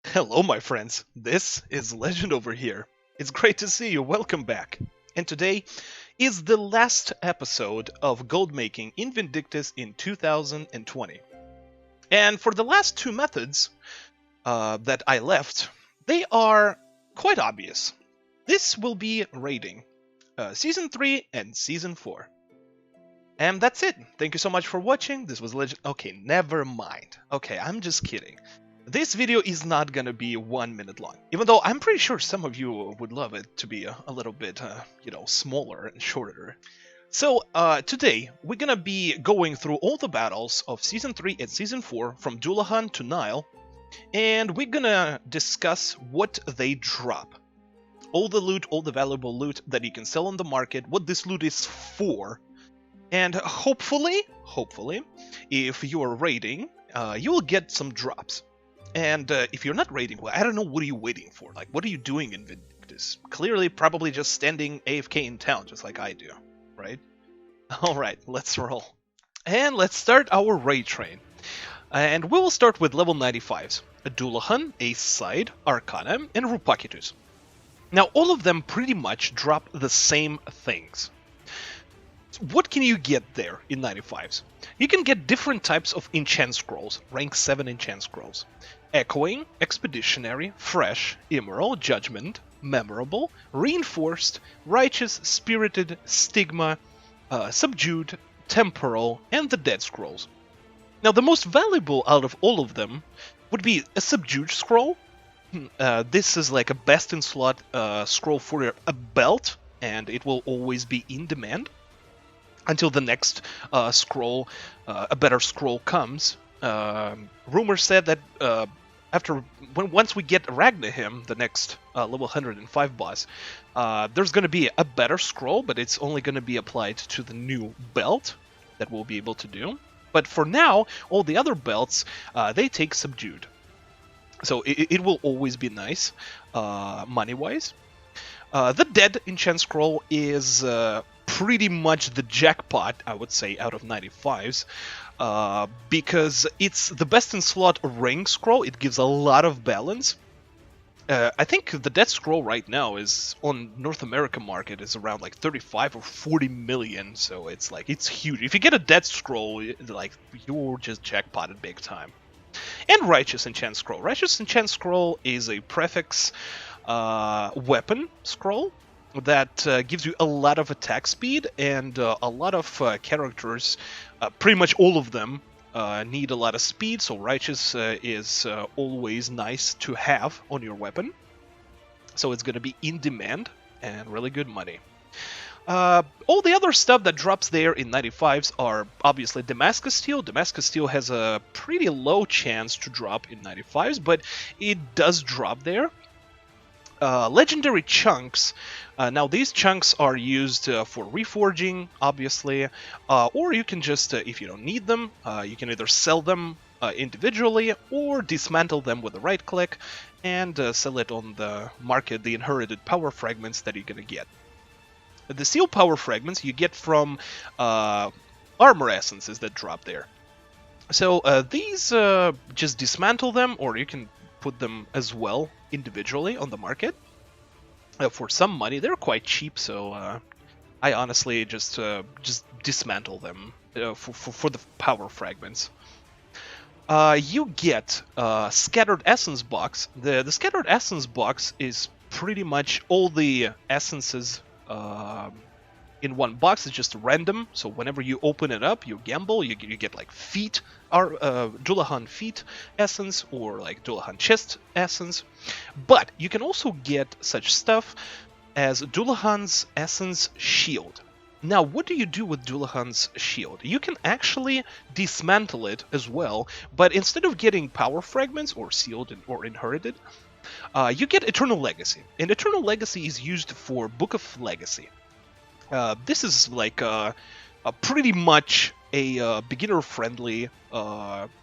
Hello, my friends. This is Legend over here. It's great to see you. Welcome back. And today is the last episode of gold making in Vindictus in 2020. And for the last two methods that I left, they are quite obvious. This will be raiding Season 3 and Season 4. And that's it. Thank you so much for watching. This was Legend. Okay, never mind. Okay, I'm just kidding. This video is not gonna be 1 minute long, even though I'm pretty sure some of you would love it to be a little bit, smaller and shorter. So, today, we're gonna be going through all the battles of Season 3 and Season 4, from Dullahan to Nyle, and we're gonna discuss what they drop. All the loot, all the valuable loot that you can sell on the market, what this loot is for, and hopefully, if you are raiding, you will get some drops. And if you're not raiding, well, I don't know, what are you waiting for? Like, what are you doing in Vindictus? Clearly, probably just standing AFK in town, just like I do, right? Alright, let's roll. And let's start our raid train. And we will start with level 95s. Dullahan, Ace Side, Arcana, and Rupacitus. Now, all of them pretty much drop the same things. So what can you get there in 95s? You can get different types of enchant scrolls, rank 7 enchant scrolls. Echoing, Expeditionary, Fresh, Immoral, Judgment, Memorable, Reinforced, Righteous, Spirited, Stigma, Subdued, Temporal, and the Dead Scrolls. Now, the most valuable out of all of them would be a Subdued scroll. This is like a best-in-slot scroll for a belt, and it will always be in demand until the next scroll, a better scroll comes. Rumor said that once we get Ragnahim, the next level 105 boss, there's going to be a better scroll, but it's only going to be applied to the new belt that we'll be able to do. But for now, all the other belts, they take Subdued. So it will always be nice, money-wise. The Dead enchant scroll is pretty much the jackpot, I would say, out of 95s. Because it's the best in slot ring scroll. It gives a lot of balance. I think the Dead Scroll right now is on North America market is around like 35 or 40 million, so it's huge. If you get a Dead Scroll, like, you're just jackpotted big time. And Righteous Enchant Scroll. Righteous Enchant Scroll is a prefix weapon scroll that gives you a lot of attack speed, and a lot of characters, pretty much all of them, need a lot of speed, so Righteous is always nice to have on your weapon. So it's going to be in demand and really good money. All the other stuff that drops there in 95s are obviously Damascus Steel. Damascus Steel has a pretty low chance to drop in 95s, but it does drop there. Legendary chunks. Now these chunks are used for reforging, obviously, or you can just, if you don't need them, you can either sell them individually or dismantle them with a right click and sell it on the market, the inherited power fragments that you're going to get. The seal power fragments you get from armor essences that drop there. So these, just dismantle them, or you can put them as well individually on the market for some money. They're quite cheap, so I honestly just dismantle them for the power fragments. You get Scattered Essence box. The Scattered Essence box is pretty much all the essences in one box. It's just random, so whenever you open it up, you gamble, you get like feet, Dullahan feet essence, or like Dullahan chest essence. But you can also get such stuff as Dullahan's essence shield. Now, what do you do with Dullahan's shield? You can actually dismantle it as well, but instead of getting power fragments or sealed or inherited, you get Eternal Legacy. And Eternal Legacy is used for Book of Legacy. This is like pretty much a beginner-friendly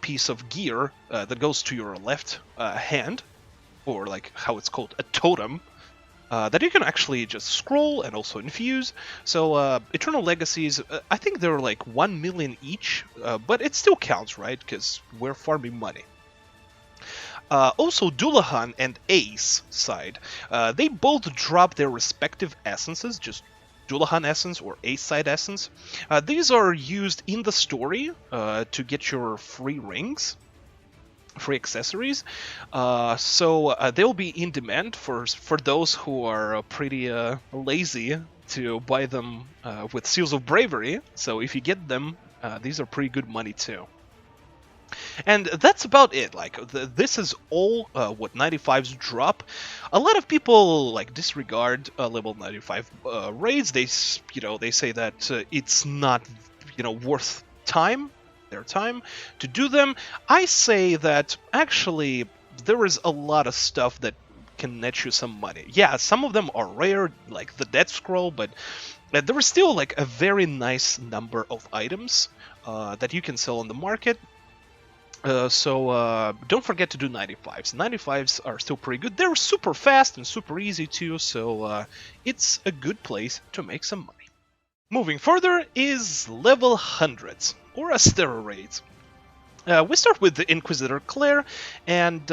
piece of gear that goes to your left hand, or like how it's called, a totem, that you can actually just scroll and also infuse. So Eternal Legacies, I think they're like 1 million each, but it still counts, right? Because we're farming money. Also, Dullahan and Ace side, they both drop their respective essences, just Dullahan essence or Ace side essence. These are used in the story to get your free rings, free accessories. So they'll be in demand for those who are pretty lazy to buy them with Seals of Bravery. So if you get them, these are pretty good money too. And that's about it. Like this is all what 95s drop. A lot of people like disregard level 95 raids. They they say that it's not worth their time to do them. I say that actually there is a lot of stuff that can net you some money. Yeah, some of them are rare, like the Death Scroll, but there is still like a very nice number of items that you can sell on the market. So don't forget to do 95s. 95s are still pretty good. They're super fast and super easy too, so it's a good place to make some money. Moving further is level 100s, or astera raids. We start with the Inquisitor Claire, and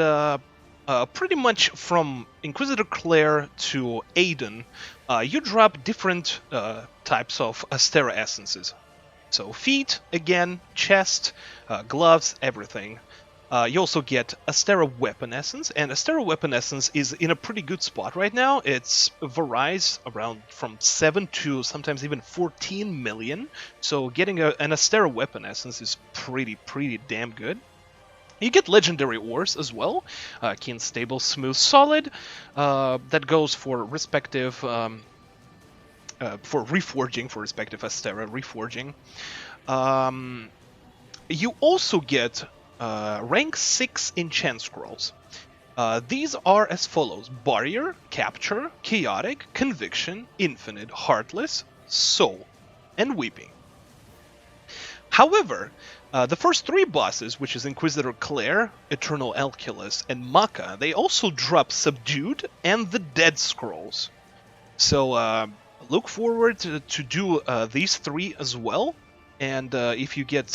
pretty much from Inquisitor Claire to Aodhan, you drop different types of astera essences. So feet, again, chest, gloves, everything. You also get Astera Weapon Essence, and Astera Weapon Essence is in a pretty good spot right now. It's varies around from 7 to sometimes even 14 million, so getting an Astera Weapon Essence is pretty damn good. You get Legendary Ores as well, Keen, Stable, Smooth, Solid, that goes for respective... for reforging, for respective Astera reforging. You also get rank 6 enchant scrolls. These are as follows: Barrier, Capture, Chaotic, Conviction, Infinite, Heartless, Soul, and Weeping. However, the first 3 bosses, which is Inquisitor Claire, Eternal Elchulus, and Macha, they also drop Subdued and the Dead Scrolls. So look forward to do these 3 as well, and if you get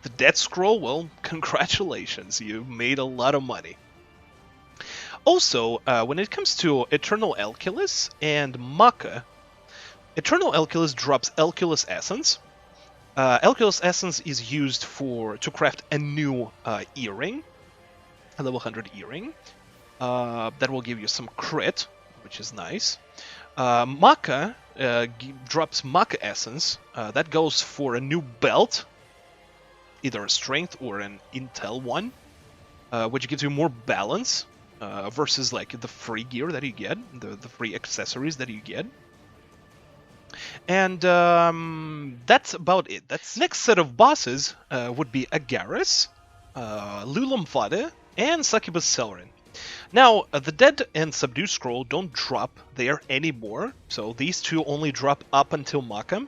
the Death Scroll, well, congratulations, you made a lot of money. Also, when it comes to Eternal Elchulus and Macha, Eternal Elchulus drops Elchulus Essence. Elchulus Essence is used to craft a new earring, a level 100 earring, that will give you some crit, which is nice. Macha drops Macha Essence. That goes for a new belt, either a strength or an intel one, which gives you more balance versus like the free gear that you get, the free accessories that you get. And that's about it. That's next set of bosses would be Agares, Lugh, and Succubus Selren. Now, the Dead and Subdue Scroll don't drop there anymore, so these 2 only drop up until Macha.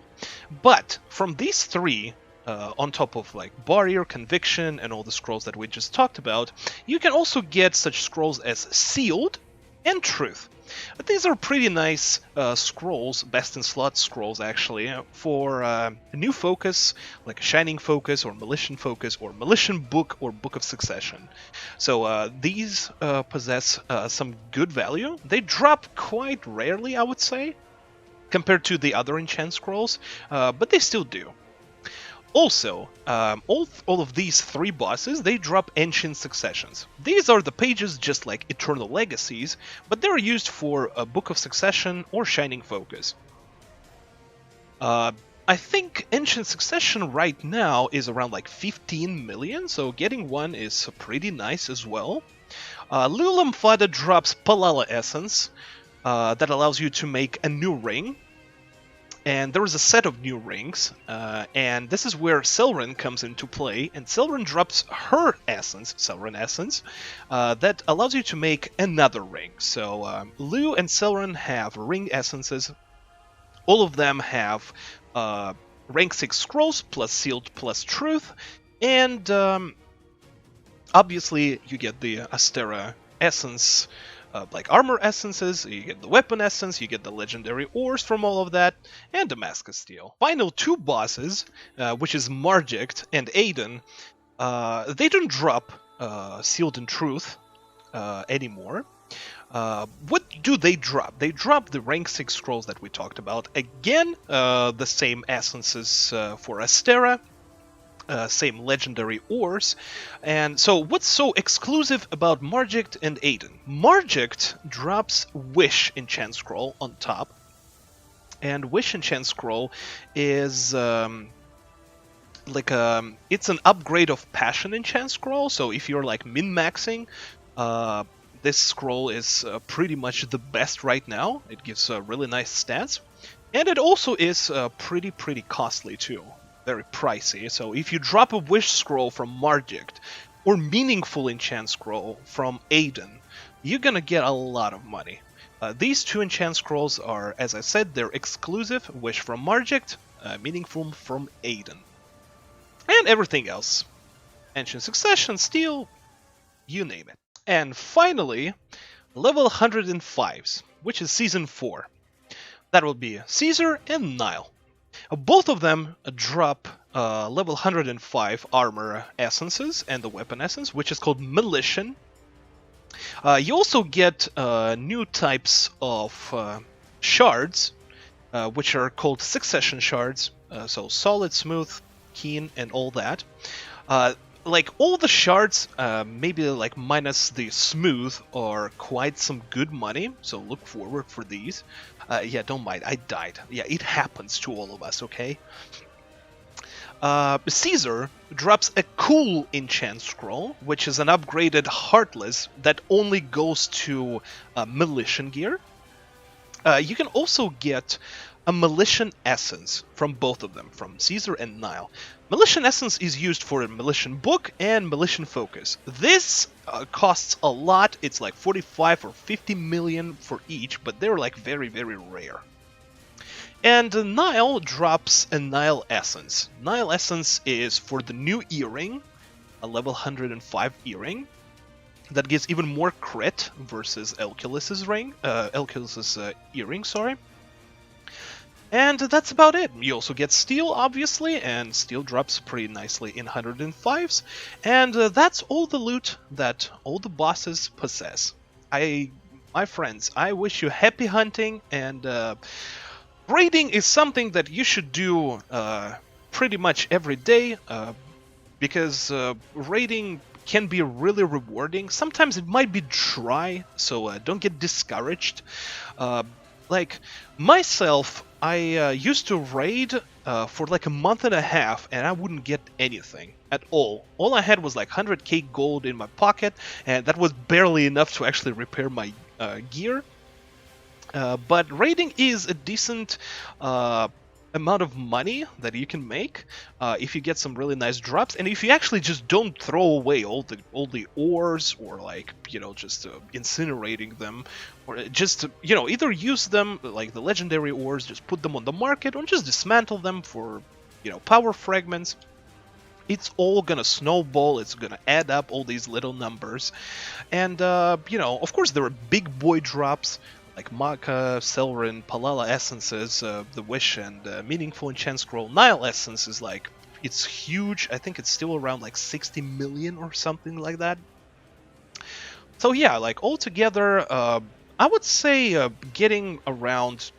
But from these 3, on top of like Barrier, Conviction, and all the scrolls that we just talked about, you can also get such scrolls as Sealed and Truth. But these are pretty nice scrolls, best in slot scrolls actually, for a new focus, like a Shining Focus, or Milletian Focus, or Milletian Book, or Book of Succession. So these possess some good value. They drop quite rarely, I would say, compared to the other enchant scrolls, but they still do. Also, all of these 3 bosses, they drop Ancient Successions. These are the pages just like Eternal Legacies, but they're used for a Book of Succession or Shining Focus. I think Ancient Succession right now is around like 15 million, so getting one is pretty nice as well. Lugh drops Palala Essence, that allows you to make a new ring. And there is a set of new rings, and this is where Selren comes into play, and Selren drops her essence, Selren Essence, that allows you to make another ring. So Lugh and Selren have ring essences. All of them have rank 6 scrolls, plus Sealed, plus Truth, and obviously you get the Astera Essence, like armor essences, you get the weapon essence, you get the legendary ores from all of that, and Damascus Steel. Final 2 bosses, which is Marject and Aodhan, they don't drop Sealed and Truth, anymore. What do they drop? They drop the rank 6 scrolls that we talked about. Again, the same essences for Astera, same legendary ores. And so what's so exclusive about Marject and Aodhan? Marject drops Wish Enchant Scroll on top. And Wish Enchant Scroll is it's an upgrade of Passion Enchant Scroll. So if you're like min-maxing, this scroll is pretty much the best right now. It gives really nice stats. And it also is pretty costly too. Very pricey. So if you drop a Wish Scroll from Marject or Meaningful Enchant Scroll from Aodhan, you're gonna get a lot of money. These two enchant scrolls are, as I said, they're exclusive. Wish from Marject, Meaningful from Aodhan. And everything else. Ancient Succession, Steel, you name it. And finally, level 105s, which is Season 4. That will be Cesar and Nyle. Both of them drop level 105 armor essences and the weapon essence, which is called milletian. You also get new types of shards, which are called succession shards. So solid, smooth, keen, and all that. Like all the shards, maybe like minus the smooth, are quite some good money. So look forward for these. Yeah, don't mind. I died. Yeah, it happens to all of us. Okay. Cesar drops a cool enchant scroll, which is an upgraded Heartless that only goes to milletian gear. You can also get a milletian essence from both of them, from Cesar and Nyle. Milletian essence is used for a milletian book and milletian focus. This costs a lot. It's like 45 or 50 million for each, but they're like very rare. And Nyle drops a Nyle Essence. Nyle Essence is for the new earring, a level 105 earring, that gives even more crit versus Elchulus's earring, sorry. And that's about it. You also get Steel, obviously, and Steel drops pretty nicely in 105s. And that's all the loot that all the bosses possess. My friends, I wish you happy hunting, and raiding is something that you should do pretty much every day, because raiding can be really rewarding. Sometimes it might be dry, so don't get discouraged. Like myself, I used to raid for like a month and a half, and I wouldn't get anything at all. All I had was like 100k gold in my pocket, and that was barely enough to actually repair my gear. But raiding is a decent amount of money that you can make if you get some really nice drops, and if you actually just don't throw away all the ores, or like, you know, just incinerating them, or just, you know, either use them like the legendary ores, just put them on the market, or just dismantle them for, you know, power fragments. It's all gonna snowball, it's gonna add up, all these little numbers. And you know, of course there are big boy drops like Macha, Selren, Palala essences, the Wish, and Meaningful Enchant Scroll. Nyle essence is like, it's huge. I think it's still around like 60 million or something like that. So yeah, like altogether, I would say getting around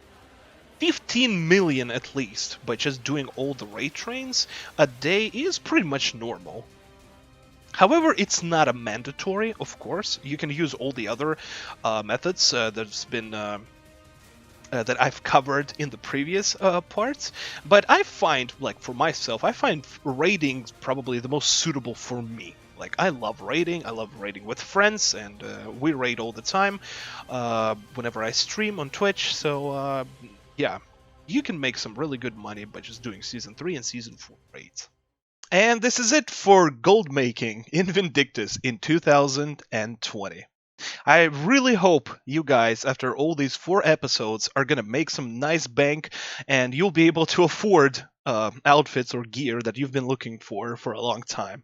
15 million at least by just doing all the raid trains a day is pretty much normal. However, it's not a mandatory, of course. You can use all the other methods that's been that I've covered in the previous parts. But I find, like for myself, I find raiding probably the most suitable for me. Like I love raiding with friends, and we raid all the time whenever I stream on Twitch. So yeah, you can make some really good money by just doing Season 3 and Season 4 raids. And this is it for gold making in Vindictus in 2020. I really hope you guys, after all these 4 episodes, are gonna make some nice bank, and you'll be able to afford outfits or gear that you've been looking for a long time.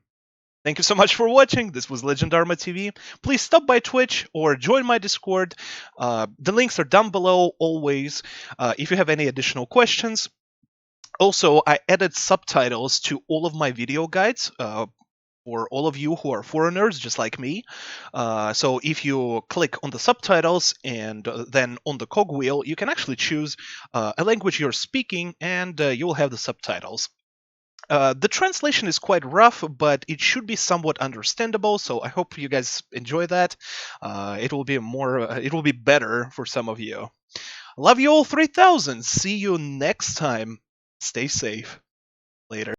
Thank you so much for watching. This was Legend Dharma TV. Please stop by Twitch or join my Discord. The links are down below always. If you have any additional questions. Also, I added subtitles to all of my video guides. for all of you who are foreigners, just like me. So if you click on the subtitles and then on the cogwheel, you can actually choose a language you're speaking, and you will have the subtitles. The translation is quite rough, but it should be somewhat understandable. So I hope you guys enjoy that. It will be it will be better for some of you. Love you all 3000. See you next time. Stay safe. Later.